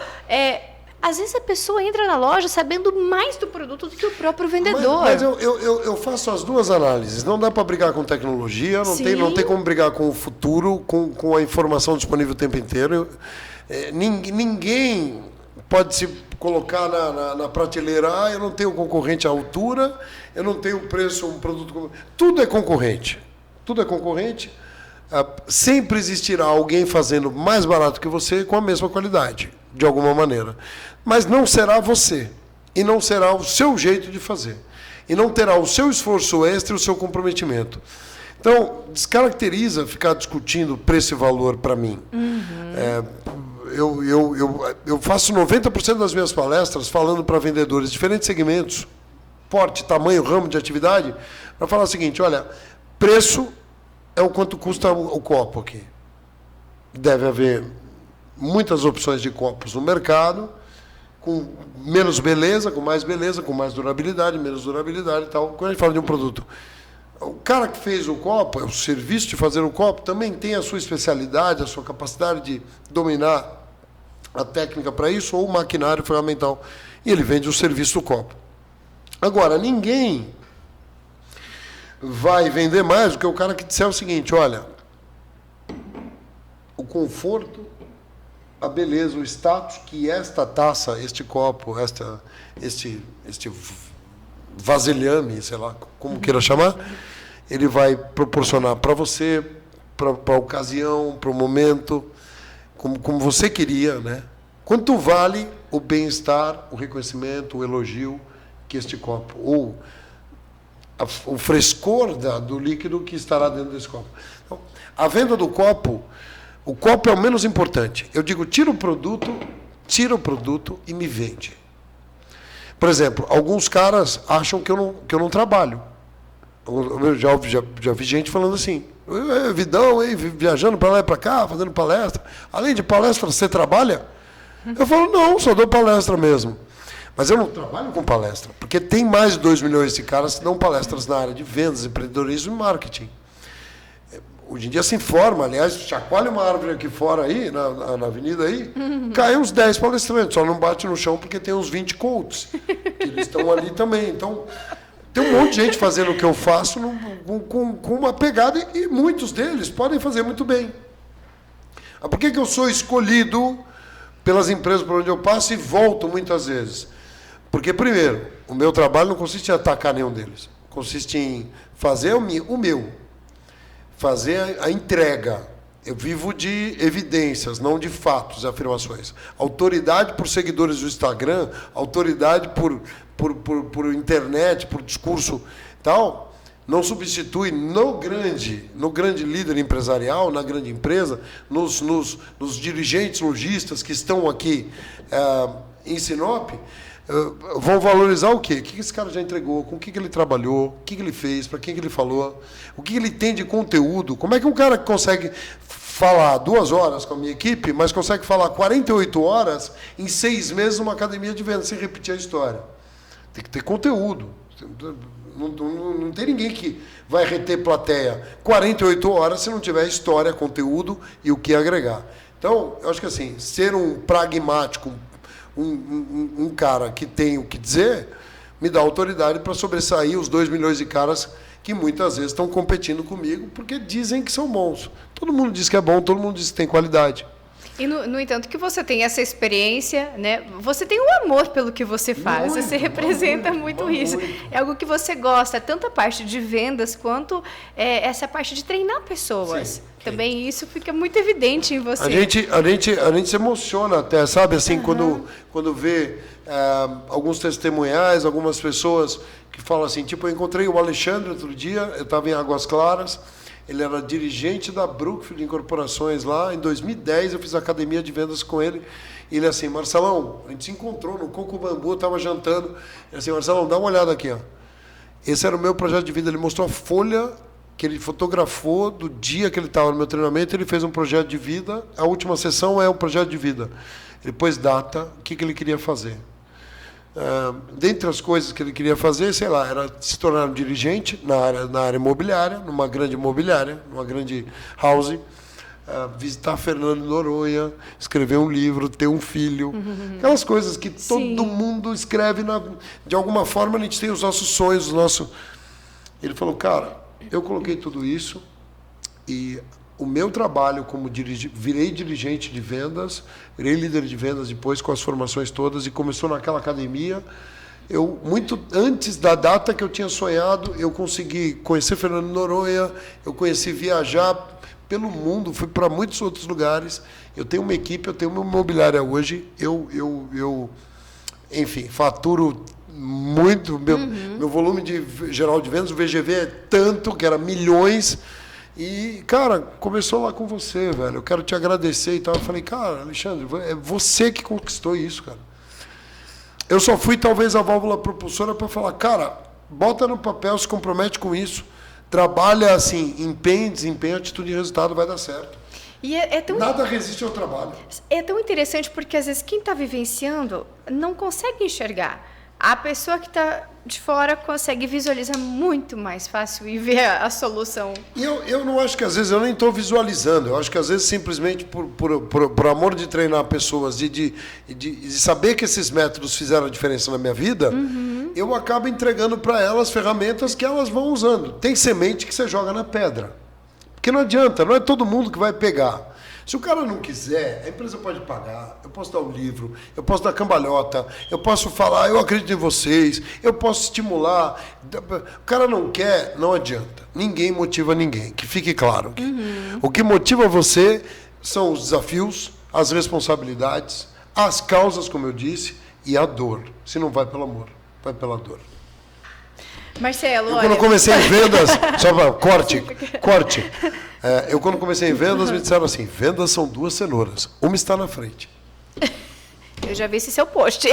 Às vezes a pessoa entra na loja sabendo mais do produto do que o próprio vendedor. Mas eu faço as duas análises. Não dá para brigar com tecnologia, não tem como brigar com o futuro, com a informação disponível o tempo inteiro. Ninguém pode se colocar na prateleira, eu não tenho concorrente à altura, eu não tenho preço, um produto... Tudo é concorrente. Tudo é concorrente. Sempre existirá alguém fazendo mais barato que você com a mesma qualidade, de alguma maneira. Mas não será você. E não será o seu jeito de fazer. E não terá o seu esforço extra e o seu comprometimento. Então, descaracteriza ficar discutindo preço e valor para mim. Eu faço 90% das minhas palestras falando para vendedores de diferentes segmentos, porte, tamanho, ramo de atividade, para falar o seguinte, olha, preço é o quanto custa o copo aqui. Deve haver muitas opções de copos no mercado, com menos beleza, com mais durabilidade, menos durabilidade e tal. Quando a gente fala de um produto, o cara que fez o copo, o serviço de fazer o copo, também tem a sua especialidade, a sua capacidade de dominar a técnica para isso, ou o maquinário ferramental. E ele vende o serviço do copo. Agora, ninguém vai vender mais do que o cara que disser o seguinte, olha, o conforto, a beleza, o status que esta taça, este copo, este vasilhame, sei lá, como queira chamar, ele vai proporcionar para você, para a ocasião, para o momento, como você queria, né? Quanto vale o bem-estar, o reconhecimento, o elogio que este copo, ou o frescor do líquido que estará dentro desse copo. Então, a venda do copo, o copo é o menos importante. Eu digo, tira o produto e me vende. Por exemplo, alguns caras acham que eu não trabalho. Eu já vi gente falando assim, vidão, hein, viajando para lá e para cá, fazendo palestra. Além de palestra, você trabalha? Eu falo, não, só dou palestra mesmo. Mas eu não trabalho com palestra, porque tem mais de 2 milhões de caras que dão palestras na área de vendas, empreendedorismo e marketing. Hoje em dia se informa, aliás, chacoalha uma árvore aqui fora, aí, na avenida aí, cai uns 10 palestrantes, só não bate no chão porque tem uns 20 coaches, que eles estão ali também. Então, tem um monte de gente fazendo o que eu faço com uma pegada, e muitos deles podem fazer muito bem. Por que eu sou escolhido pelas empresas por onde eu passo e volto muitas vezes? Porque, primeiro, o meu trabalho não consiste em atacar nenhum deles. Consiste em fazer o meu. Fazer a entrega. Eu vivo de evidências, não de fatos e afirmações. Autoridade por seguidores do Instagram, autoridade por internet, por discurso tal, não substitui no grande líder empresarial, na grande empresa, nos dirigentes lojistas que estão aqui em Sinop, vão valorizar o quê? O que esse cara já entregou, com o que ele trabalhou, o que ele fez, para quem que ele falou, o que ele tem de conteúdo. Como é que um cara que consegue falar 2 horas com a minha equipe, mas consegue falar 48 horas em 6 meses numa academia de venda, sem repetir a história? Tem que ter conteúdo. Não tem ninguém que vai reter plateia 48 horas se não tiver história, conteúdo e o que agregar. Então, eu acho que assim, ser um pragmático, um cara que tem o que dizer, me dá autoridade para sobressair os 2 milhões de caras que muitas vezes estão competindo comigo porque dizem que são bons. Todo mundo diz que é bom, todo mundo diz que tem qualidade. E, no entanto, que você tem essa experiência, né? Você tem um amor pelo que você faz, você representa muito isso. É algo que você gosta, tanto a parte de vendas quanto essa parte de treinar pessoas. Sim. Também isso fica muito evidente em você. A gente se emociona até, sabe? Assim, quando vê alguns testemunhais, algumas pessoas que falam assim, tipo, eu encontrei o Alexandre outro dia, eu estava em Águas Claras, Ele era dirigente da Brookfield Incorporações lá. Em 2010, eu fiz academia de vendas com ele. E ele assim, Marcelão, a gente se encontrou no Coco Bambu, eu estava jantando. Ele assim, Marcelão, dá uma olhada aqui, ó. Esse era o meu projeto de vida. Ele mostrou a folha que ele fotografou do dia que ele estava no meu treinamento. Ele fez um projeto de vida. A última sessão é um projeto de vida. Ele pôs data, o que ele queria fazer. Dentre as coisas que ele queria fazer, sei lá, era se tornar um dirigente na área imobiliária, numa grande imobiliária, numa grande house, visitar Fernando de Noronha, escrever um livro, ter um filho, aquelas coisas que todo mundo escreve, de alguma forma a gente tem os nossos sonhos, Ele falou, cara, eu coloquei tudo isso e o meu trabalho como virei dirigente de vendas, virei líder de vendas depois com as formações todas e começou naquela academia. Eu, muito antes da data que eu tinha sonhado, eu consegui conhecer Fernando de Noronha, eu conheci viajar pelo mundo, fui para muitos outros lugares. Eu tenho uma equipe, eu tenho uma imobiliária hoje, enfim, faturo muito, meu volume geral de vendas, o VGV é tanto, que era milhões. E, cara, começou lá com você, velho. Eu quero te agradecer e tal. Eu falei, cara, Alexandre, é você que conquistou isso, cara. Eu só fui, talvez, a válvula propulsora para falar, cara, bota no papel, se compromete com isso, trabalha assim, empenho, desempenho, atitude e resultado, vai dar certo. E nada resiste ao trabalho. É tão interessante porque, às vezes, quem está vivenciando não consegue enxergar. A pessoa que está de fora consegue visualizar muito mais fácil e ver a solução. E eu não acho que, às vezes, eu nem estou visualizando. Eu acho que, às vezes, simplesmente por amor de treinar pessoas e de saber que esses métodos fizeram a diferença na minha vida, eu acabo entregando para elas ferramentas que elas vão usando. Tem semente que você joga na pedra. Porque não adianta, não é todo mundo que vai pegar. Se o cara não quiser, a empresa pode pagar, eu posso dar um livro, eu posso dar cambalhota, eu posso falar, eu acredito em vocês, eu posso estimular. O cara não quer, não adianta. Ninguém motiva ninguém, que fique claro. O que motiva você são os desafios, as responsabilidades, as causas, como eu disse, e a dor. Se não vai pelo amor, vai pela dor. Marcelo, quando eu comecei em vendas, só para corte. Eu quando comecei em vendas, me disseram assim, vendas são 2 cenouras, uma está na frente. Eu já vi esse seu post.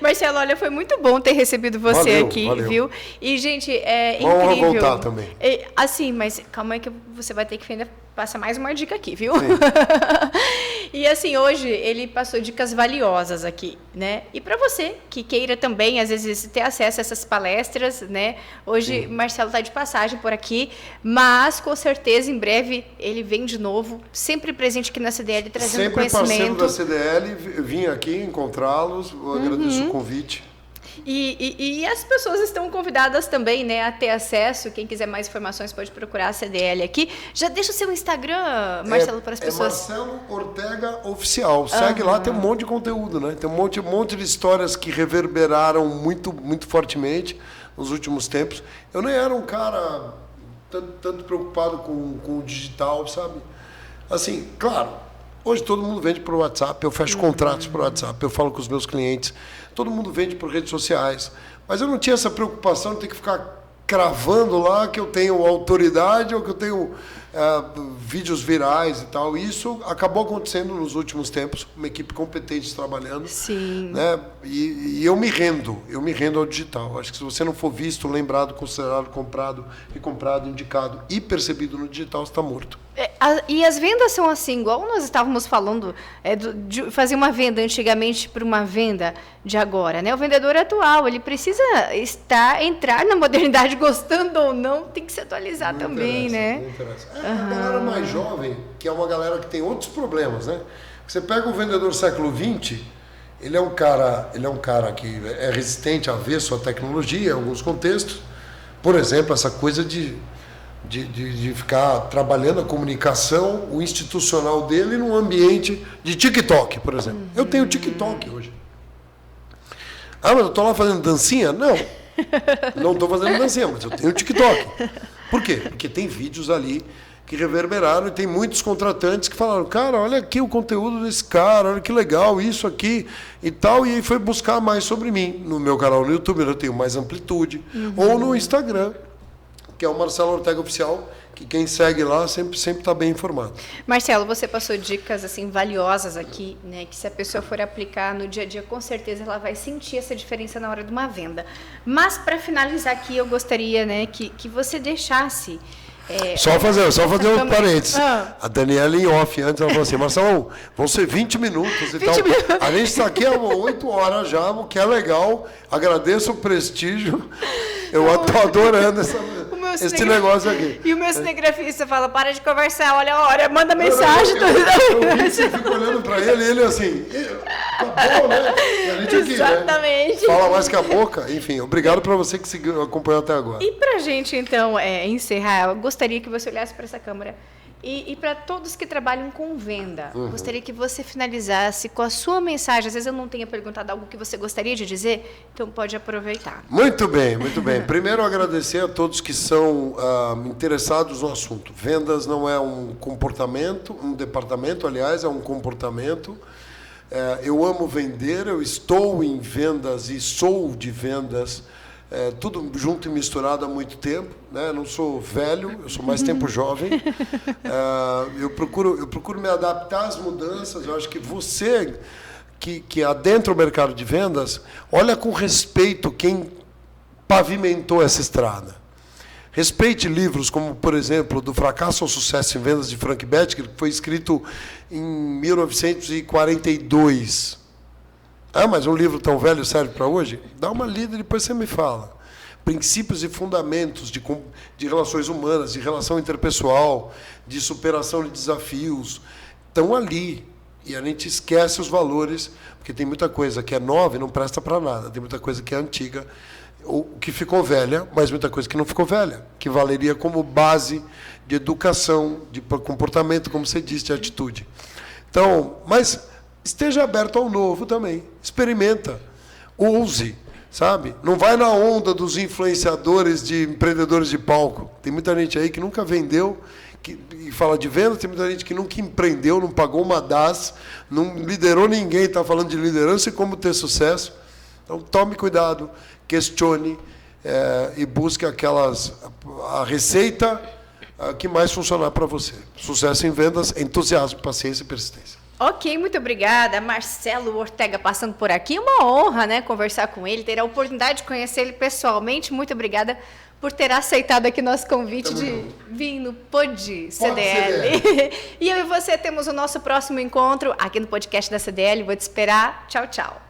Marcelo, olha, foi muito bom ter recebido você aqui, viu? E, gente, é incrível. Vamos voltar também. Assim, mas calma aí que você vai ter que ainda passar mais uma dica aqui, viu? E assim, hoje ele passou dicas valiosas aqui, né? E para você que queira também, às vezes, ter acesso a essas palestras, né? Hoje Marcelo está de passagem por aqui, mas com certeza em breve ele vem de novo, sempre presente aqui na CDL, trazendo sempre conhecimento. Parceiro da CDL, vim aqui encontrá-los, eu agradeço o convite. E as pessoas estão convidadas também, né, a ter acesso. Quem quiser mais informações pode procurar a CDL aqui. Já deixa o seu Instagram, Marcelo, para as pessoas. Marcelo Ortega Oficial. Segue lá, tem um monte de conteúdo, né? Tem um monte de histórias que reverberaram muito, muito fortemente nos últimos tempos. Eu nem era um cara tanto preocupado com o digital, sabe? Assim, claro, hoje todo mundo vende por WhatsApp, eu fecho contratos por WhatsApp, eu falo com os meus clientes, todo mundo vende por redes sociais. Mas eu não tinha essa preocupação de ter que ficar cravando lá que eu tenho autoridade ou que eu tenho vídeos virais e tal. Isso acabou acontecendo nos últimos tempos, uma equipe competente trabalhando. Sim. Né? E eu me rendo ao digital. Acho que se você não for visto, lembrado, considerado, comprado, recomprado, indicado e percebido no digital, você está morto. E as vendas são assim, igual nós estávamos falando, de fazer uma venda antigamente para uma venda de agora, né? O vendedor atual, ele precisa entrar na modernidade, gostando ou não, tem que se atualizar Não também, né? Não interessa. A galera mais jovem, que é uma galera que tem outros problemas, né? Você pega o vendedor século XX, ele é um cara que é resistente, avesso à tecnologia em alguns contextos. Por exemplo, essa coisa de ficar trabalhando a comunicação, o institucional dele num ambiente de TikTok, por exemplo. Eu tenho TikTok hoje. Ah, mas eu estou lá fazendo dancinha? Não. Não estou fazendo dancinha, mas eu tenho TikTok. Por quê? Porque tem vídeos ali que reverberaram e tem muitos contratantes que falaram, cara, olha aqui o conteúdo desse cara, olha que legal, isso aqui e tal. E aí foi buscar mais sobre mim. No meu canal no YouTube eu tenho mais amplitude. Ou no Instagram. que é o Marcelo Ortega Oficial, que quem segue lá sempre está bem informado. Marcelo, você passou dicas assim valiosas aqui, né? Que se a pessoa for aplicar no dia a dia, com certeza ela vai sentir essa diferença na hora de uma venda. Mas para finalizar aqui, eu gostaria, né, que você deixasse Só fazer um parênteses. A Daniela em off antes, ela falou assim, Marcelo, vão ser 20 minutos e 20 tal. Minutos. A gente está aqui há 8 horas já, o que é legal. Agradeço o prestígio. Eu estou adorando esse negócio aqui. E o meu cinegrafista fala, para de conversar, olha a hora, manda mensagem. Eu fico olhando para ele e ele assim, acabou, né? E a gente aqui, exatamente. Né? Fala mais que a boca. Enfim, obrigado para você que acompanhou até agora. E para a gente, então, encerrar, eu gostaria que você olhasse para essa câmera. E para todos que trabalham com venda, gostaria que você finalizasse com a sua mensagem. Às vezes eu não tenha perguntado algo que você gostaria de dizer, então pode aproveitar. Muito bem, muito bem. Primeiro, agradecer a todos que são interessados no assunto. Vendas não é um comportamento, um departamento, aliás, é um comportamento. Eu amo vender, eu estou em vendas e sou de vendas. Tudo junto e misturado há muito tempo, né? Eu não sou velho, eu sou mais tempo jovem. Eu procuro me adaptar às mudanças. Eu acho que você que adentra o mercado de vendas, olha com respeito quem pavimentou essa estrada. Respeite livros como, por exemplo, Do Fracasso ao Sucesso em Vendas, de Frank Bettger, que foi escrito em 1942. Mas um livro tão velho serve para hoje? Dá uma lida e depois você me fala. Princípios e fundamentos de relações humanas, de relação interpessoal, de superação de desafios, estão ali. E a gente esquece os valores, porque tem muita coisa que é nova e não presta para nada. Tem muita coisa que é antiga, ou que ficou velha, mas muita coisa que não ficou velha, que valeria como base de educação, de comportamento, como você disse, de atitude. Então, mas esteja aberto ao novo também. Experimenta. Ouse, sabe? Não vai na onda dos influenciadores de empreendedores de palco. Tem muita gente aí que nunca vendeu e fala de venda, tem muita gente que nunca empreendeu, não pagou uma DAS, não liderou ninguém, está falando de liderança e como ter sucesso. Então, tome cuidado, questione e busque a receita que mais funcionar para você. Sucesso em vendas, entusiasmo, paciência e persistência. Ok, muito obrigada. Marcelo Ortega passando por aqui. Uma honra, né, conversar com ele, ter a oportunidade de conhecer ele pessoalmente. Muito obrigada por ter aceitado aqui nosso convite de vir no Pod CDL. E eu e você temos o nosso próximo encontro aqui no podcast da CDL. Vou te esperar. Tchau, tchau.